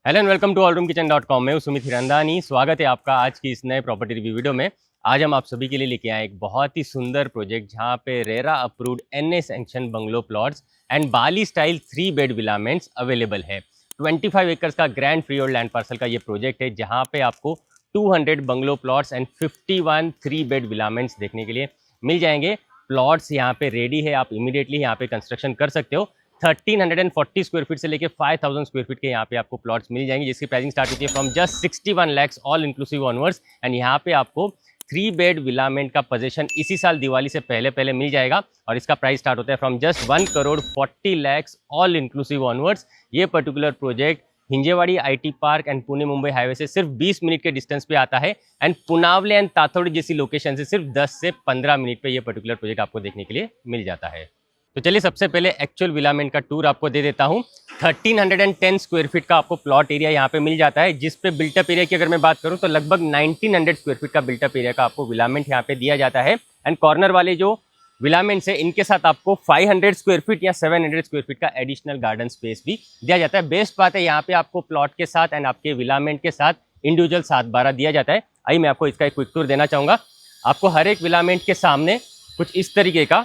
Hello and welcome to allroomkitchen.com। मैं हूं सुमित हिरंदानी। स्वागत है आपका आज की इस नए प्रॉपर्टी रिव्यू वीडियो में। आज हम आप सभी के लिए लेके आए एक बहुत ही सुंदर प्रोजेक्ट जहां पे RERA approved NA sanction bungalow plots and Bali style 3 bed villaments available है। 25 एकर्स का grand freehold land parcel का ये प्रोजेक्ट है जहाँ पे आपको 200 bungalow plots and 51 3 bed villaments देखने के लिए मिल जाएंगे। प्लॉट्स यहाँ पे रेडी है, आप इमीडिएटली यहाँ पे कंस्ट्रक्शन कर सकते हो। 1340 स्क्वायर फीट से लेके 5000 स्क्वायर फीट के यहाँ पे आपको प्लॉट्स मिल जाएंगे जिसकी प्राइसिंग स्टार्ट होती है from just 61 lakhs all inclusive onwards. And यहाँ पे आपको 3 बेड विलामेंट का पोजीशन इसी साल दिवाली से पहले पहले मिल जाएगा और इसका प्राइस स्टार्ट होता है from just 1,40 lakhs all inclusive onwards. ये particular project Hinjewadi IT park and Pune Mumbai highway से सिर्फ 20 मिनट के डिस्टेंस पे आता है एंड पुनावले एंड ताथोड़ी जैसी लोकेशन से सिर्फ 10 से 15 मिनट पे ये पर्टिकुलर प्रोजेक्ट आपको देखने के लिए मिल जाता है। तो चलिए सबसे पहले एक्चुअल विलामेंट का टूर आपको दे देता हूँ। 1310 स्क्वायर फीट का आपको प्लॉट एरिया यहाँ पे मिल जाता है जिस पे बिल्टअप एरिया की अगर मैं बात करूँ तो लगभग 1900 स्क्वायर फीट का बिल्टअप एरिया का आपको विलामेंट यहाँ पे दिया जाता है। एंड कॉर्नर वाले जो विलामेंट्स है इनके साथ आपको 500 स्क्वायर फीट या 700 स्क्वायर फीट का एडिशनल गार्डन स्पेस भी दिया जाता है। बेस्ट बात है यहाँ पे आपको प्लॉट के साथ एंड आपके विलामेंट के साथ इंडिविजुअल 7/12 दिया जाता है। आइए मैं आपको इसका एक क्विक टूर देना चाहूँगा। आपको हर एक विलामेंट के सामने कुछ इस तरीके का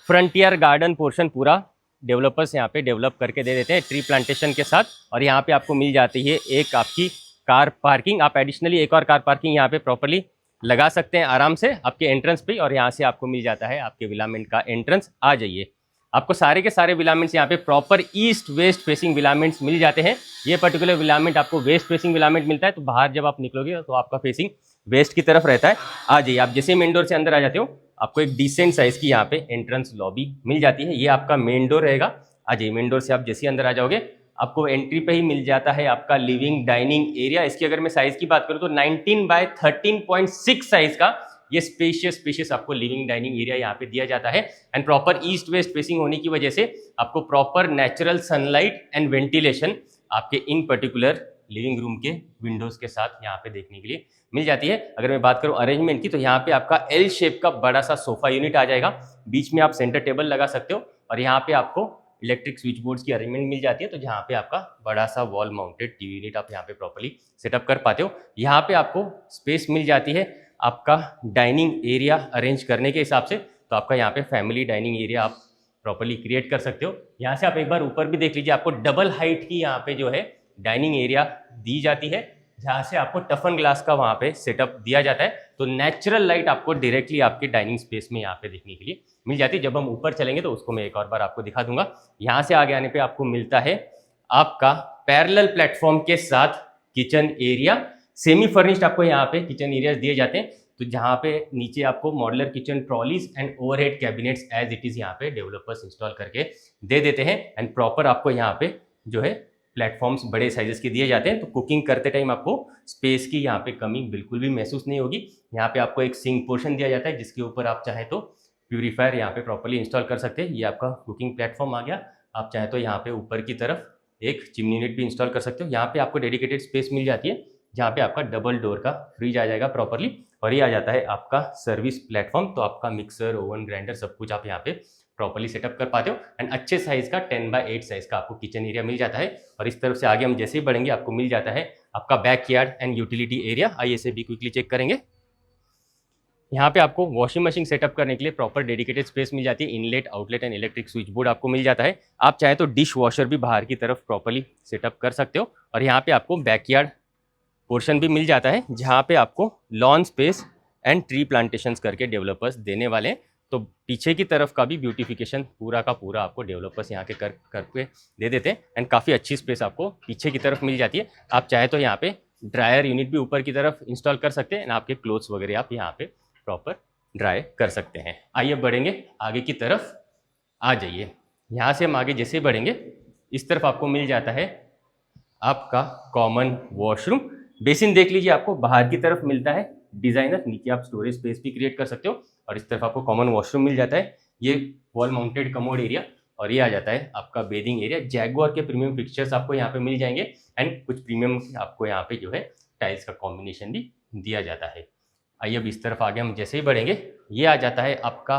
फ्रंटियर गार्डन पोर्शन पूरा डेवलपर्स यहाँ पे डेवलप करके दे देते हैं ट्री प्लांटेशन के साथ। और यहाँ पे आपको मिल जाती है एक आपकी कार पार्किंग। आप एडिशनली एक और कार पार्किंग यहाँ पे प्रॉपर्ली लगा सकते हैं आराम से आपके एंट्रेंस पे। और यहाँ से आपको मिल जाता है आपके विलामेंट का एंट्रेंस। आ जाइए, आपको सारे के सारे विलामेंट्स यहाँ पे प्रॉपर ईस्ट वेस्ट फेसिंग विलामेंट्स मिल जाते हैं। ये पर्टिकुलर विलामेंट आपको वेस्ट फेसिंग विलामेंट मिलता है तो बाहर जब आप निकलोगे तो आपका फेसिंग वेस्ट की तरफ रहता है। आ जाइए, आप जैसे मेन डोर से अंदर आ जाते हो आपको एक डिसेंट साइज की यहाँ पे एंट्रेंस लॉबी मिल जाती है। ये आपका मेन डोर रहेगा। आ जाइए, मेन डोर से आप जैसे अंदर आ जाओगे आपको एंट्री पे ही मिल जाता है आपका लिविंग डाइनिंग एरिया। इसकी अगर मैं साइज की बात करूँ तो 19 बाय 13.6 साइज का ये स्पेशियस आपको लिविंग डाइनिंग एरिया यहाँ पे दिया जाता है। And proper east west facing होने की वजह से आपको proper natural sunlight and ventilation आपके इन पर्टिकुलर लिविंग रूम के विंडोज के साथ यहाँ पे देखने के लिए मिल जाती है। अगर मैं बात करूँ अरेंजमेंट की तो यहाँ पे आपका एल शेप का बड़ा सा सोफा यूनिट आ जाएगा। बीच में आप सेंटर टेबल लगा सकते हो और यहाँ पे आपको इलेक्ट्रिक स्विच बोर्ड्स की अरेंजमेंट मिल जाती है। तो जहाँ पे आपका बड़ा सा वॉल माउंटेड टीवी यूनिट आप यहाँ पे प्रॉपर्ली सेटअप कर पाते हो। यहाँ पे आपको स्पेस मिल जाती है आपका डाइनिंग एरिया अरेंज करने के हिसाब से। तो आपका यहाँ पे फैमिली डाइनिंग एरिया आप प्रॉपर्ली क्रिएट कर सकते हो। यहाँ से आप एक बार ऊपर भी देख लीजिए, आपको डबल हाइट की यहाँ पे जो है डाइनिंग एरिया दी जाती है जहाँ से आपको टफन ग्लास का वहाँ पे सेटअप दिया जाता है। तो नेचुरल लाइट आपको डायरेक्टली आपके डाइनिंग स्पेस में यहाँ पे देखने के लिए मिल जाती है। जब हम ऊपर चलेंगे तो उसको मैं एक और बार आपको दिखा दूंगा। यहाँ से आगे आने पे आपको मिलता है आपका पैरेलल प्लेटफॉर्म के साथ किचन एरिया। सेमी फर्निश्ड आपको यहाँ पे किचन एरियाज दिए जाते हैं। तो जहाँ पे नीचे आपको modular kitchen trolleys and overhead cabinets as it is यहाँ पे डेवलपर्स इंस्टॉल करके दे देते हैं। एंड प्रॉपर आपको यहाँ पे जो है प्लेटफॉर्म्स बड़े साइजेस के दिए जाते हैं। तो कुकिंग करते टाइम आपको स्पेस की यहाँ पे कमी बिल्कुल भी महसूस नहीं होगी। यहाँ पे आपको एक सिंक पोर्शन दिया जाता है जिसके ऊपर आप चाहे तो प्यूरीफायर यहाँ पे प्रॉपर्ली इंस्टॉल कर सकते हैं। ये आपका कुकिंग प्लेटफॉर्म आ गया। आप चाहे तो यहाँ पे ऊपर की तरफ एक चिमनी यूनिट भी इंस्टॉल कर सकते हो। यहाँ पे आपको डेडिकेटेड स्पेस मिल जाती है जहाँ पे आपका डबल डोर का फ्रिज आ जाएगा प्रॉपर्ली। और ये आ जाता है आपका सर्विस प्लेटफॉर्म। तो आपका मिक्सर, ओवन, ग्राइंडर सब कुछ आप यहाँ पे प्रॉपर्ली सेटअप कर पाते हो। एंड अच्छे साइज का 10/8 साइज का आपको किचन एरिया मिल जाता है। और इस तरफ से आगे हम जैसे ही बढ़ेंगे आपको मिल जाता है आपका बैकयार्ड एंड यूटिलिटी एरिया। आइए इसे भी क्विकली चेक करेंगे। यहाँ पे आपको वॉशिंग मशीन सेटअप करने के लिए प्रॉपर डेडिकेटेड स्पेस मिल जाती है। Inlet, outlet and electric switch board आपको मिल जाता है। आप चाहे तो डिश वॉशर भी बाहर की तरफ प्रॉपर्ली सेटअप कर सकते हो। और यहाँ पे आपको बैकयार्ड पोर्शन भी मिल जाता है जहाँ पे आपको lawn space and tree plantations करके डेवलपर्स देने वाले हैं। तो पीछे की तरफ का भी ब्यूटिफिकेशन पूरा का पूरा आपको डेवलपर्स यहाँ के करके दे देते हैं। एंड काफ़ी अच्छी स्पेस आपको पीछे की तरफ मिल जाती है। आप चाहे तो यहाँ पे ड्रायर यूनिट भी ऊपर की तरफ इंस्टॉल कर सकते हैं एंड आपके क्लोथ्स वगैरह आप यहाँ पे प्रॉपर ड्राई कर सकते हैं। आइए बढ़ेंगे आगे की तरफ। आ जाइए, यहाँ से हम आगे जैसे बढ़ेंगे इस तरफ आपको मिल जाता है आपका कॉमन वॉशरूम। बेसिन देख लीजिए, आपको बाहर की तरफ मिलता है डिजाइनर। नीचे आप स्टोरेज स्पेस भी क्रिएट कर सकते हो। और इस तरफ आपको कॉमन वॉशरूम मिल जाता है। ये वॉल माउंटेड कमोड एरिया। और ये आ जाता है आपका बेदिंग एरिया। जैगुआर के प्रीमियम फिक्चर्स आपको यहाँ पे मिल जाएंगे एंड कुछ प्रीमियम आपको यहाँ पे जो है टाइल्स का कॉम्बिनेशन भी दिया जाता है। आइए अब इस तरफ आगे हम जैसे ही बढ़ेंगे ये आ जाता है आपका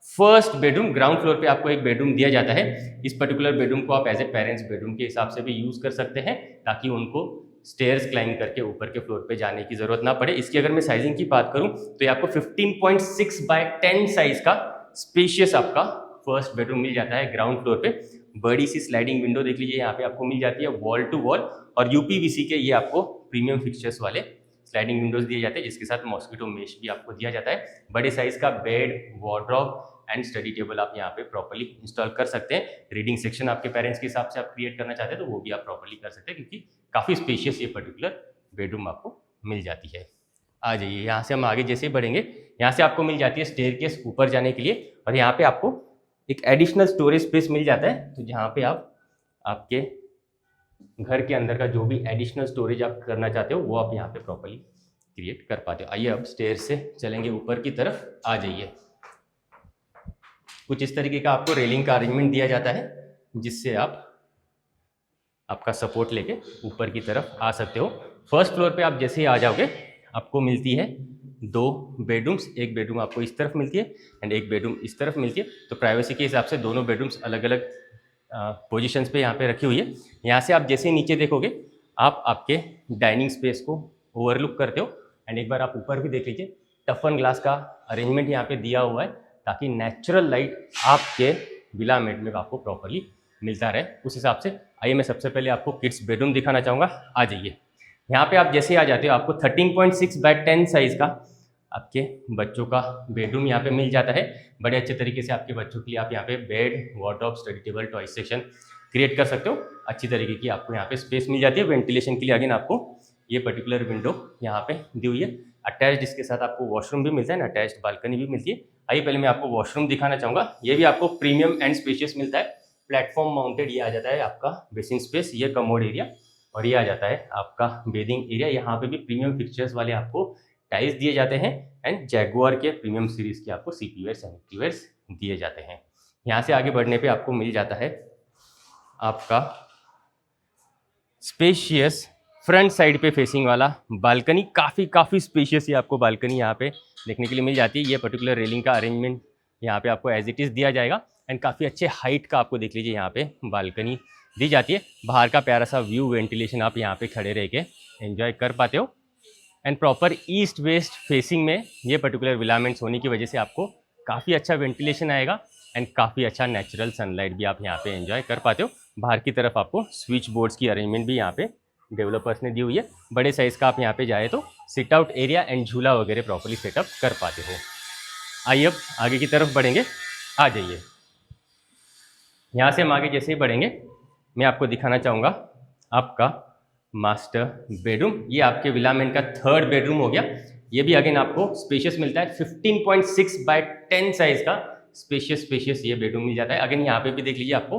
फर्स्ट बेडरूम, ग्राउंड फ्लोर पे आपको एक बेडरूम दिया जाता है। इस पर्टिकुलर बेडरूम को आप एज ए पेरेंट्स बेडरूम के हिसाब से भी यूज़ कर सकते हैं, ताकि उनको स्टेयर्स क्लाइंब करके ऊपर के फ्लोर पे जाने की ज़रूरत ना पड़े। इसकी अगर मैं साइजिंग की बात करूं तो ये आपको 15.6 बाय 10 साइज का स्पेशियस आपका फर्स्ट बेडरूम मिल जाता है ग्राउंड फ्लोर पे। बड़ी सी स्लाइडिंग विंडो देख लीजिए यहाँ पे आपको मिल जाती है वॉल टू वॉल, और यूपीवीसी के ये आपको प्रीमियम फिक्चर्स वाले स्लाइडिंग विंडोज दिए जाते हैं, जिसके साथ मॉस्किटो मेश भी आपको दिया जाता है। बड़े साइज का bed, wardrobe and study table आप यहाँ पे प्रॉपर्ली इंस्टॉल कर सकते हैं। रीडिंग सेक्शन आपके पेरेंट्स के हिसाब से आप क्रिएट करना चाहते हैं तो वो भी आप प्रॉपर्ली कर सकते हैं, क्योंकि काफ़ी स्पेशियस ये पर्टिकुलर बेडरूम आपको मिल जाती है। आ जाइए, यहाँ से हम आगे जैसे बढ़ेंगे, यहाँ से आपको मिल जाती है स्टेयरकेस ऊपर जाने के लिए, और यहाँ पे आपको एक एडिशनल स्टोरेज स्पेस मिल जाता है। तो जहाँ पे आप आपके घर के अंदर का जो भी एडिशनल स्टोरेज आप करना चाहते हो वो आप यहाँ पे प्रॉपर्ली क्रिएट कर पाते हो। आइए अब स्टेयर से चलेंगे ऊपर की तरफ। आ जाइए, कुछ इस तरीके का आपको रेलिंग का अरेंजमेंट दिया जाता है, जिससे आप आपका सपोर्ट लेके ऊपर की तरफ आ सकते हो। फर्स्ट फ्लोर पे आप जैसे ही आ जाओगे आपको मिलती है 2 बेडरूम्स। एक बेडरूम आपको इस तरफ मिलती है एंड एक बेडरूम इस तरफ मिलती है। तो प्राइवेसी के हिसाब से दोनों बेडरूम्स अलग अलग पोजीशंस पे यहाँ पे रखी हुई है। यहाँ से आप जैसे ही नीचे देखोगे आप आपके डाइनिंग स्पेस को ओवरलुक करते हो। एंड एक बार आप ऊपर भी देख लीजिए, टफन ग्लास का अरेंजमेंट यहाँ पे दिया हुआ है, ताकि नेचुरल लाइट आपके विलामेट में आपको प्रॉपर्ली मिलता रहे। उस हिसाब से आइए मैं सबसे पहले आपको किड्स बेडरूम दिखाना चाहूँगा। आ जाइए, यहाँ पे आप जैसे ही आ जाते हो आपको 13.6 बाय 10 साइज का आपके बच्चों का बेडरूम यहाँ पे मिल जाता है। बड़े अच्छे तरीके से आपके बच्चों के लिए आप यहाँ पे bed, wardrobe, study table, toy section create कर सकते हो। अच्छी तरीके की आपको यहाँ पे स्पेस मिल जाती है। वेंटिलेशन के लिए अगेन आपको ये पर्टिकुलर विंडो यहाँ पे दी हुई है। अटैच्ड इसके साथ आपको वॉशरूम भी मिलता है, अटैच्ड बालकनी भी मिलती है। आइए पहले मैं आपको वॉशरूम दिखाना चाहूँगा। ये भी आपको प्रीमियम एंड स्पेशियस मिलता है। प्लेटफॉर्म माउंटेड ये आ जाता है आपका बेसिन स्पेस, ये कमोड एरिया, और ये आ जाता है आपका बेडिंग एरिया। यहाँ पे भी प्रीमियम फिक्चर्स वाले आपको टाइल्स दिए जाते हैं एंड जैगुआर के प्रीमियम सीरीज के आपको सीपी वेयर, सैनिटरी वेयर्स दिए जाते हैं। यहाँ से आगे बढ़ने पे आपको मिल जाता है आपका स्पेशियस फ्रंट साइड पे फेसिंग वाला बालकनी। काफ़ी स्पेशियस ये आपको बालकनी यहाँ पे देखने के लिए मिल जाती है। ये पर्टिकुलर रेलिंग का अरेंजमेंट यहाँ पे आपको एज इट इज़ दिया जाएगा एंड काफ़ी अच्छे हाइट का आपको देख लीजिए यहाँ पे बालकनी दी जाती है। बाहर का प्यारा सा व्यू, वेंटिलेशन आप यहाँ पे खड़े रह के एंजॉय कर पाते हो। And proper east west facing में ये पर्टिकुलर विलामेंट्स होने की वजह से आपको काफ़ी अच्छा वेंटिलेशन आएगा एंड काफ़ी अच्छा नेचुरल सनलाइट भी आप यहाँ पे एंजॉय कर पाते हो। बाहर की तरफ आपको स्विच बोर्ड्स की अरेंजमेंट भी यहाँ पे डेवलपर्स ने दी हुई है। बड़े साइज़ का आप यहाँ पे जाए तो सिट आउट एरिया एंड झूला वगैरह प्रॉपर्ली सेटअप कर पाते हो। आइए अब आगे की तरफ बढ़ेंगे। आ जाइए, यहाँ से हम आगे जैसे ही बढ़ेंगे मैं आपको दिखाना चाहूँगा आपका मास्टर बेडरूम। ये आपके विलामेंट का 3rd बेडरूम हो गया। ये भी अगेन आपको स्पेशियस मिलता है। 15.6 बाय 10 साइज का स्पेशियस ये बेडरूम मिल जाता है। अगेन यहाँ पे भी देख लीजिए आपको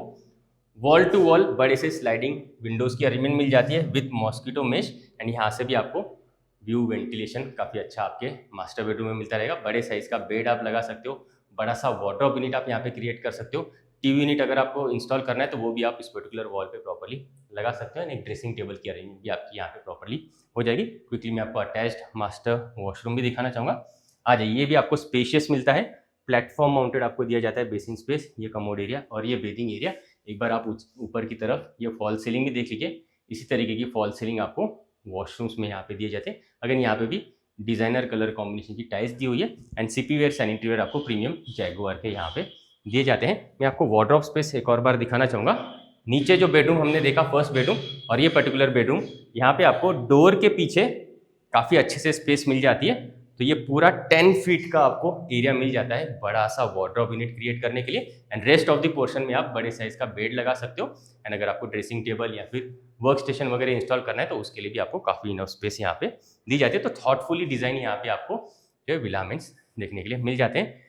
वॉल टू वॉल बड़े से स्लाइडिंग विंडोज़ की अरेंजमेंट मिल जाती है विथ मॉस्किटो मेश। एंड यहाँ से भी आपको व्यू, वेंटिलेशन काफ़ी अच्छा आपके मास्टर बेडरूम में मिलता रहेगा। बड़े साइज़ का बेड आप लगा सकते हो, बड़ा सा वार्डरोब यूनिट आप यहाँ पे क्रिएट कर सकते हो। टीवी यूनिट अगर आपको इंस्टॉल करना है तो वो भी आप इस पर्टिकुलर वॉल पे प्रॉपर्ली लगा सकते हो। एक ड्रेसिंग टेबल की अरेंजमेंट भी आपकी यहाँ पे प्रॉपर्ली हो जाएगी। क्विकली मैं आपको अटैच्ड मास्टर वॉशरूम भी दिखाना चाहूँगा। आ जाइए, ये भी आपको स्पेशियस मिलता है। प्लेटफॉर्म माउंटेड आपको दिया जाता है बेसिन स्पेस, ये कमोड एरिया और ये बेडिंग एरिया। एक बार आप ऊपर की तरफ ये फॉल सीलिंग भी देख लीजिए। इसी तरीके की फॉल सीलिंग आपको वॉशरूम्स में यहाँ पे दिए जाते हैं। अगर यहाँ पे भी डिज़ाइनर कलर कॉम्बिनेशन की टाइल्स दी हुई है and CP ware, sanitary ware आपको प्रीमियम जैगुआर के यहाँ पे दिए जाते हैं। मैं आपको वार्डरोब स्पेस एक और बार दिखाना चाहूँगा। नीचे जो बेडरूम हमने देखा फर्स्ट बेडरूम, और ये पर्टिकुलर बेडरूम, यहाँ पे आपको डोर के पीछे काफ़ी अच्छे से स्पेस मिल जाती है। तो ये पूरा 10 फीट का आपको एरिया मिल जाता है बड़ा सा वार्डरोब यूनिट क्रिएट करने के लिए। And rest of the portion में आप बड़े साइज का बेड लगा सकते हो। एंड अगर आपको ड्रेसिंग टेबल या फिर वर्क स्टेशन वगैरह इंस्टॉल करना है तो उसके लिए भी आपको काफ़ी इनफ स्पेस यहाँ पे दी जाती है। तो थॉटफुली डिज़ाइन यहाँ पे आपको जो विलामेंट्स देखने के लिए मिल जाते हैं।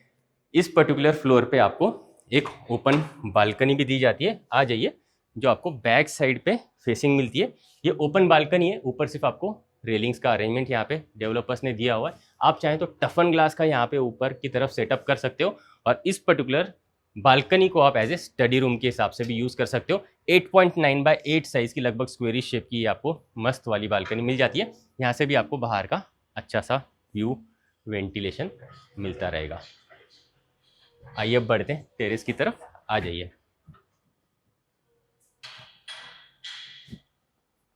इस पर्टिकुलर फ्लोर पे आपको एक ओपन बालकनी भी दी जाती है। आ जाइए, जो आपको बैक साइड पे फेसिंग मिलती है। ये ओपन बालकनी है, ऊपर सिर्फ आपको रेलिंग्स का अरेंजमेंट यहाँ पे डेवलपर्स ने दिया हुआ है। आप चाहें तो टफन ग्लास का यहाँ पे ऊपर की तरफ सेटअप कर सकते हो और इस पर्टिकुलर बालकनी को आप एज ए स्टडी रूम के हिसाब से भी यूज़ कर सकते हो। 8.9 बाय 8 साइज़ की लगभग स्क्वेरिश शेप की आपको मस्त वाली बालकनी मिल जाती है। यहाँ से भी आपको बाहर का अच्छा सा व्यू, वेंटिलेशन मिलता रहेगा। आइए अब बढ़ते हैं टेरेस की तरफ, आ जाइए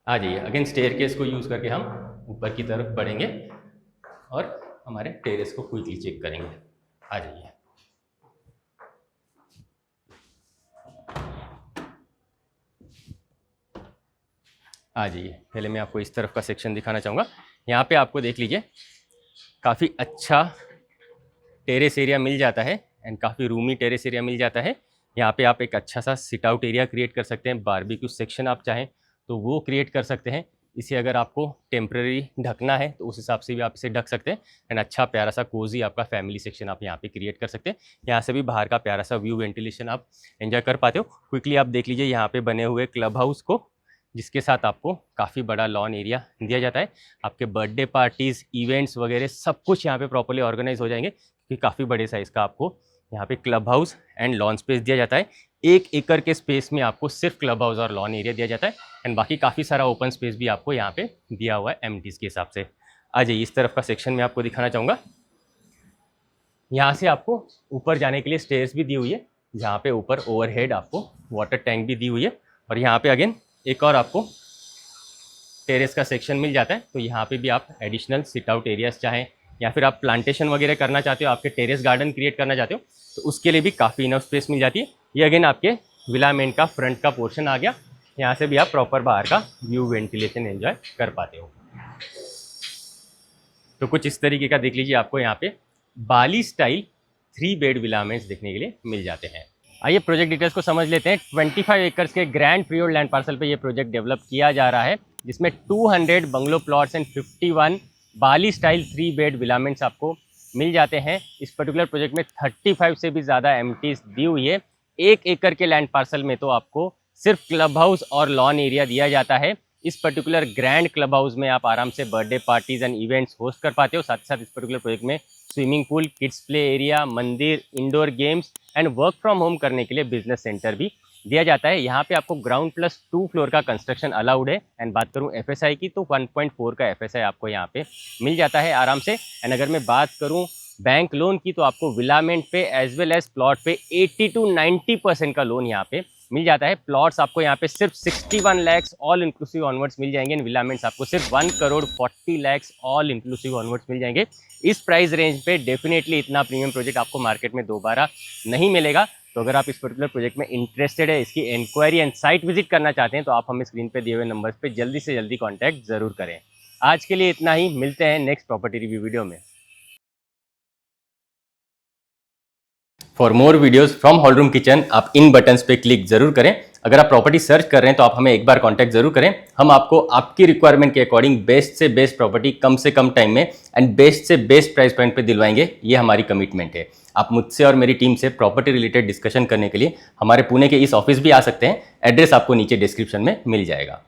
आ जाइए। अगेन स्टेयरकेस को यूज़ करके हम ऊपर की तरफ बढ़ेंगे और हमारे टेरेस को क्विकली चेक करेंगे। आ जाइए। आ जाइए, पहले मैं आपको इस तरफ का सेक्शन दिखाना चाहूँगा। यहाँ पे आपको देख लीजिए काफ़ी अच्छा टेरेस एरिया मिल जाता है एंड काफ़ी रूमी टेरेस एरिया मिल जाता है। यहाँ पे आप एक अच्छा सा सिट आउट एरिया क्रिएट कर सकते हैं। बारबेक्यू सेक्शन आप चाहें तो वो क्रिएट कर सकते हैं। इसे अगर आपको टेम्प्रेरी ढकना है तो उस हिसाब से भी आप इसे ढक सकते हैं एंड अच्छा प्यारा सा कोजी आपका फैमिली सेक्शन आप यहाँ पे क्रिएट कर सकते हैं। यहाँ से भी बाहर का प्यारा सा व्यू वेंटिलेशन आप एंजॉय कर पाते हो। क्विकली आप देख लीजिए यहाँ पे बने हुए क्लब हाउस को, जिसके साथ आपको काफ़ी बड़ा लॉन एरिया दिया जाता है। आपके बर्थडे पार्टीज़, इवेंट्स वगैरह सब कुछ यहाँ पे प्रॉपर्ली ऑर्गेनाइज हो जाएंगे, क्योंकि काफ़ी बड़े साइज़ का आपको यहाँ पे club house and lawn space दिया जाता है। 1 एकड़ के स्पेस में आपको सिर्फ क्लब हाउस और लॉन एरिया दिया जाता है एंड बाकी काफ़ी सारा ओपन स्पेस भी आपको यहाँ पे दिया हुआ है एमटीज़ के हिसाब से। आ जाइए, इस तरफ का सेक्शन में आपको दिखाना चाहूँगा। यहाँ से आपको ऊपर जाने के लिए स्टेयर्स भी दी हुई है, जहाँ पे ऊपर ओवरहेड आपको वाटर टैंक भी दी हुई है और यहाँ पे अगेन एक और आपको टेरेस का सेक्शन मिल जाता है। तो यहाँ पे भी आप एडिशनल सिट आउट एरियाज चाहें या फिर आप प्लांटेशन वगैरह करना चाहते हो, आपके टेरेस गार्डन क्रिएट करना चाहते हो, तो उसके लिए भी काफ़ी इनफ स्पेस मिल जाती है। ये अगेन आपके विलामेंट का फ्रंट का पोर्शन आ गया। यहाँ से भी आप प्रॉपर बाहर का व्यू वेंटिलेशन एंजॉय कर पाते हो। तो कुछ इस तरीके का देख लीजिए, आपको यहाँ पे बाली स्टाइल 3 बेड विलामेंट्स देखने के लिए मिल जाते हैं। आइए प्रोजेक्ट डिटेल्स को समझ लेते हैं। 25 एकर्स के ग्रैंड फ्रीहोल्ड लैंड पार्सल पे ये प्रोजेक्ट डेवलप किया जा रहा है, जिसमें 200 bungalow plots and 51 Bali style 3 bed villaments आपको मिल जाते हैं। इस पर्टिकुलर प्रोजेक्ट में 35 से भी ज़्यादा एमटीज दी हुई है। 1 एकड़ के लैंड पार्सल में तो आपको सिर्फ क्लब हाउस और लॉन एरिया दिया जाता है। इस पर्टिकुलर ग्रैंड क्लब हाउस में आप आराम से birthday parties and events host कर पाते हो। साथ ही साथ इस पर्टिकुलर प्रोजेक्ट में swimming pool, kids play area, मंदिर, indoor games and work from home करने के लिए बिजनेस सेंटर भी दिया जाता है। यहाँ पे आपको ग्राउंड प्लस 2 फ्लोर का कंस्ट्रक्शन अलाउड है। एंड बात करूँ एफएसआई की तो 1.4 का एफएसआई आपको यहाँ पे मिल जाता है आराम से। एंड अगर मैं बात करूँ बैंक लोन की तो आपको विलामेंट पे एज वेल एज प्लॉट पे 80 to 90% का लोन यहाँ पे मिल जाता है। प्लॉट्स आपको यहाँ पे सिर्फ 61 lakhs ऑल इंक्लूसिव ऑनवर्ड्स मिल जाएंगे। विलामेंट्स आपको सिर्फ 1,40 lakhs ऑल इंक्लूसिव ऑनवर्ड्स मिल जाएंगे। इस प्राइस रेंज पे डेफिनेटली इतना प्रीमियम प्रोजेक्ट आपको मार्केट में दोबारा नहीं मिलेगा। तो अगर आप इस पर्टिकुलर प्रोजेक्ट में इंटरेस्टेड है, इसकी इंक्वायरी एंड साइट विजिट करना चाहते हैं, तो आप हमें स्क्रीन पे दिए हुए नंबर्स पे जल्दी से जल्दी कॉन्टैक्ट जरूर करें। आज के लिए इतना ही, मिलते हैं नेक्स्ट प्रॉपर्टी रिव्यू वीडियो में। For more videos from hall room kitchen आप इन बटन्स पे क्लिक जरूर करें। अगर आप प्रॉपर्टी सर्च कर रहे हैं तो आप हमें एक बार कांटेक्ट जरूर करें। हम आपको आपकी रिक्वायरमेंट के अकॉर्डिंग बेस्ट से बेस्ट प्रॉपर्टी कम से कम टाइम में एंड बेस्ट से बेस्ट प्राइस पॉइंट पे दिलवाएंगे। ये हमारी कमिटमेंट है। आप मुझसे और मेरी टीम से प्रॉपर्टी रिलेटेड डिस्कशन करने के लिए हमारे पुणे के इस ऑफिस भी आ सकते हैं। एड्रेस आपको नीचे डिस्क्रिप्शन में मिल जाएगा।